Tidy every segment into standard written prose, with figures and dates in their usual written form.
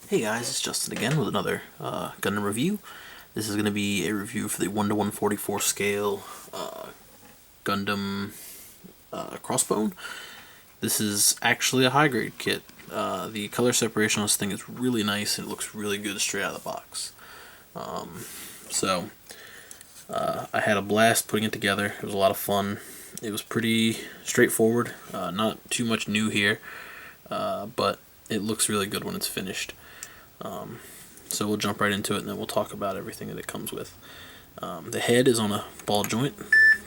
Hey guys, it's Justin again with another Gundam review. This is going to be a review for the 1:144 scale Gundam crossbone. This is actually a high grade kit. The color separation on this thing is really nice and it looks really good straight out of the box. I had a blast putting it together. It was a lot of fun. It was pretty straightforward, not too much new here, but it looks really good when it's finished. So we'll jump right into it and then we'll talk about everything that it comes with. The head is on a ball joint,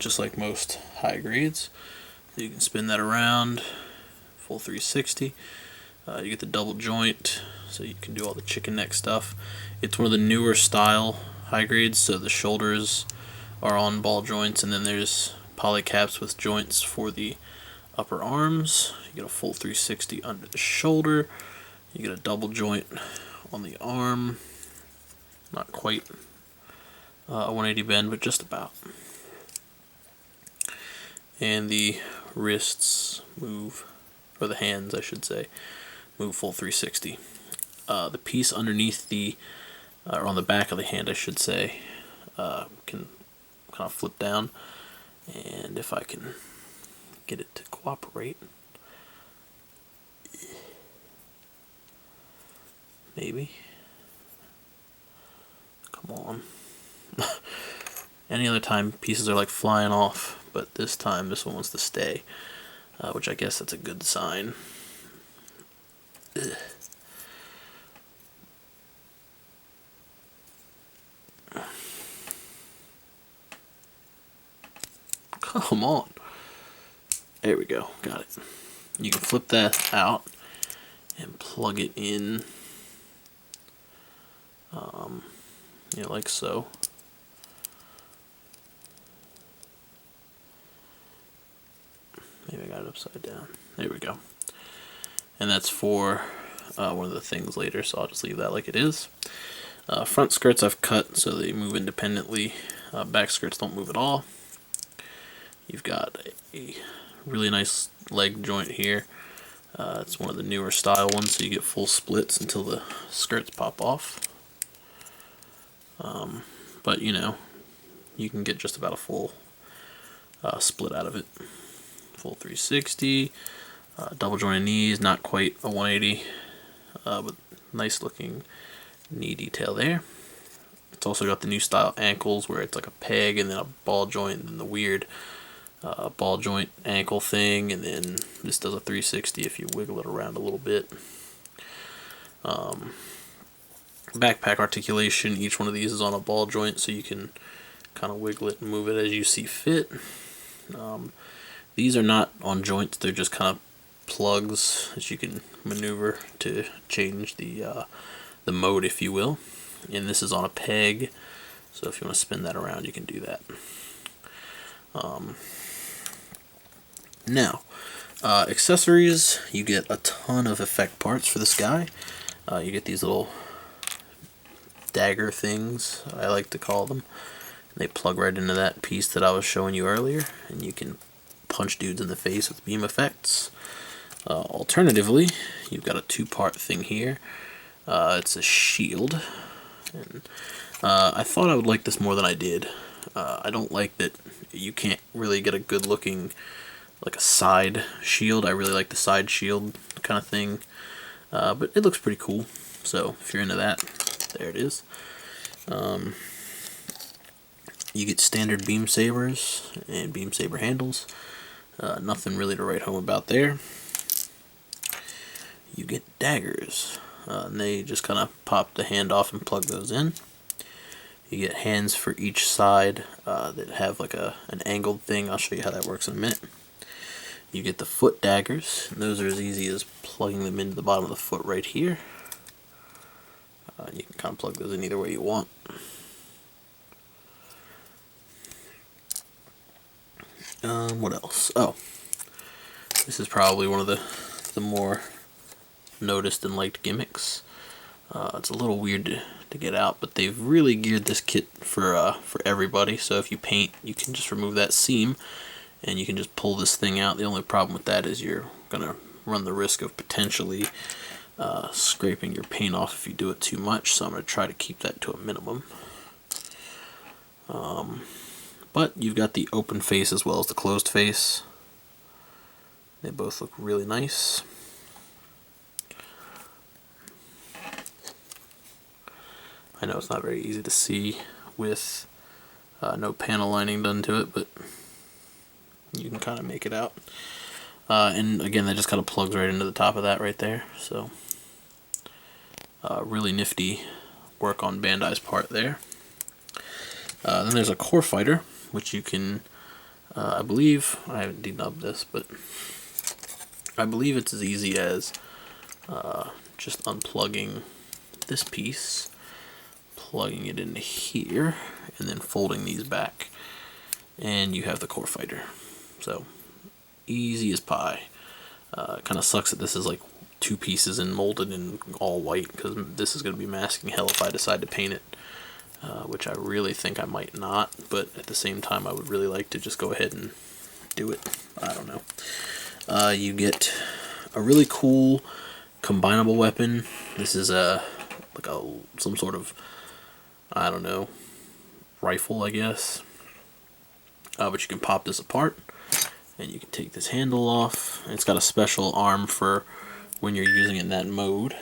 just like most high grades. You can spin that around, full 360. You get the double joint, so you can do all the chicken neck stuff. It's one of the newer style high grades, so the shoulders are on ball joints, and then there's polycaps with joints for the upper arms. You get a full 360 under the shoulder. You get a double joint on the arm, not quite a 180 bend, but just about. And the wrists move, or the hands I should say, move full 360. The piece underneath the, or on the back of the hand I should say, can kind of flip down, and if I can get it to cooperate, maybe. Come on. Any other time pieces are like flying off, but this time this one wants to stay, which I guess that's a good sign. Ugh. Come on. There we go, got it. You can flip that out and plug it in, like so. Maybe I got it upside down. There we go. And that's for one of the things later, so I'll just leave that like it is. Front skirts I've cut so they move independently. Back skirts don't move at all. You've got a really nice leg joint here. It's one of the newer style ones, so you get full splits until the skirts pop off. But you can get just about a full split out of it. Full 360, double jointed knees, not quite a 180, but nice looking knee detail there. It's also got the new style ankles where it's like a peg and then a ball joint and then the weird ball joint ankle thing, and then this does a 360 if you wiggle it around a little bit. Backpack articulation, each one of these is on a ball joint, so you can kind of wiggle it and move it as you see fit. These are not on joints, they're just kind of plugs that you can maneuver to change the mode, if you will. And this is on a peg, so if you want to spin that around you can do that. Now, accessories, you get a ton of effect parts for this guy. You get these little dagger things, I like to call them. They plug right into that piece that I was showing you earlier, and you can punch dudes in the face with beam effects. Alternatively, you've got a two-part thing here. It's a shield, and I thought I would like this more than I did. I don't like that you can't really get a good looking, like a side shield. I really like the side shield kind of thing, but it looks pretty cool, so if you're into that, there it is. You get standard beam sabers and beam saber handles. Nothing really to write home about there. You get daggers, and they just kind of pop the hand off and plug those in. You get hands for each side that have like an angled thing. I'll show you how that works in a minute. You get the foot daggers, and those are as easy as plugging them into the bottom of the foot right here. You can kind of plug those in either way you want. What else? Oh, this is probably one of the more noticed and liked gimmicks. It's a little weird to get out, but they've really geared this kit for everybody. So if you paint, you can just remove that seam, and you can just pull this thing out. The only problem with that is you're gonna run the risk of potentially scraping your paint off if you do it too much, so I'm going to try to keep that to a minimum. But you've got the open face as well as the closed face. They both look really nice. I know it's not very easy to see with no panel lining done to it, but you can kind of make it out. And again, that just kind of plugs right into the top of that right there. So really nifty work on Bandai's part there. Then there's a core fighter, which you can, I believe, I haven't denubbed this, but I believe it's as easy as just unplugging this piece, plugging it into here, and then folding these back, and you have the core fighter. So easy as pie. Kind of sucks that this is like two pieces and molded in all white, because this is going to be masking hell if I decide to paint it, which I really think I might not, but at the same time I would really like to just go ahead and do it. I don't know. You get a really cool combinable weapon. This is some sort of, I don't know, rifle, I guess. But you can pop this apart, and you can take this handle off. It's got a special arm for when you're using it in that mode,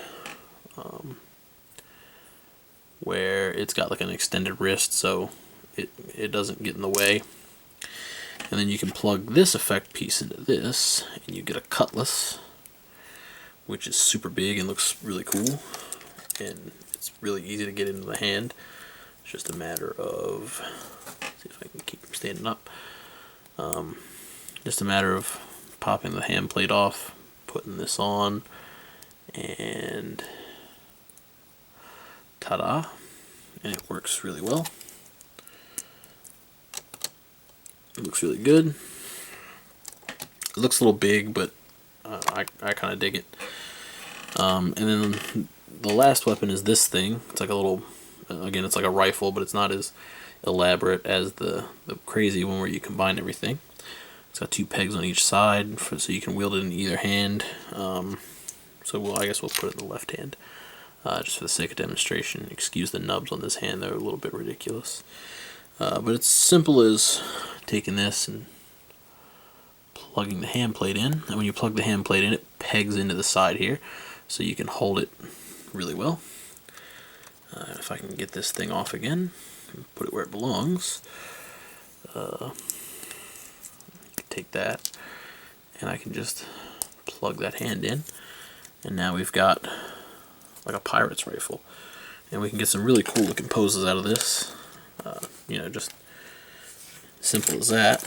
where it's got like an extended wrist, so it doesn't get in the way. And then you can plug this effect piece into this, and you get a cutlass, which is super big and looks really cool, and it's really easy to get into the hand. It's just a matter of, let's see if I can keep him standing up. Just a matter of popping the hand plate off, putting this on, and ta-da! And it works really well. It looks really good. It looks a little big, but I kind of dig it. And then the last weapon is this thing. It's like a little, again, it's like a rifle, but it's not as elaborate as the crazy one where you combine everything. It's got two pegs on each side, so you can wield it in either hand. So I guess we'll put it in the left hand, just for the sake of demonstration. Excuse the nubs on this hand; they're a little bit ridiculous. But it's simple as taking this and plugging the hand plate in. And when you plug the hand plate in, it pegs into the side here, so you can hold it really well. If I can get this thing off again and put it where it belongs, take that, and I can just plug that hand in, and now we've got like a pirate's rifle, and we can get some really cool looking poses out of this. You know, just simple as that.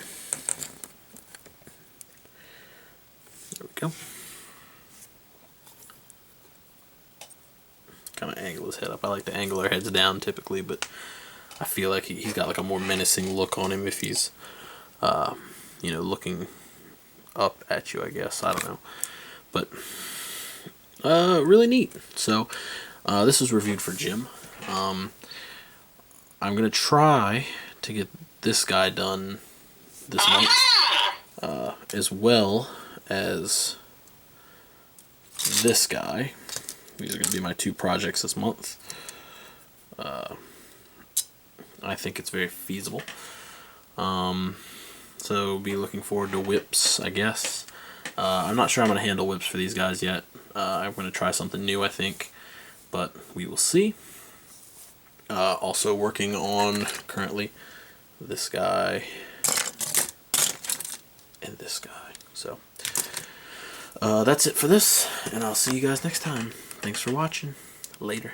There we go. Kind of angle his head up. I like to angle our heads down typically, but I feel like he's got like a more menacing look on him if he's you know, looking up at you, I guess. I don't know. But really neat. So this was reviewed for Jim. I'm going to try to get this guy done this month, as well as this guy. These are going to be my two projects this month. I think it's very feasible. So be looking forward to whips, I guess. I'm not sure I'm going to handle whips for these guys yet. I'm going to try something new, I think, but we will see. Also working on currently this guy and this guy. So that's it for this, and I'll see you guys next time. Thanks for watching. Later.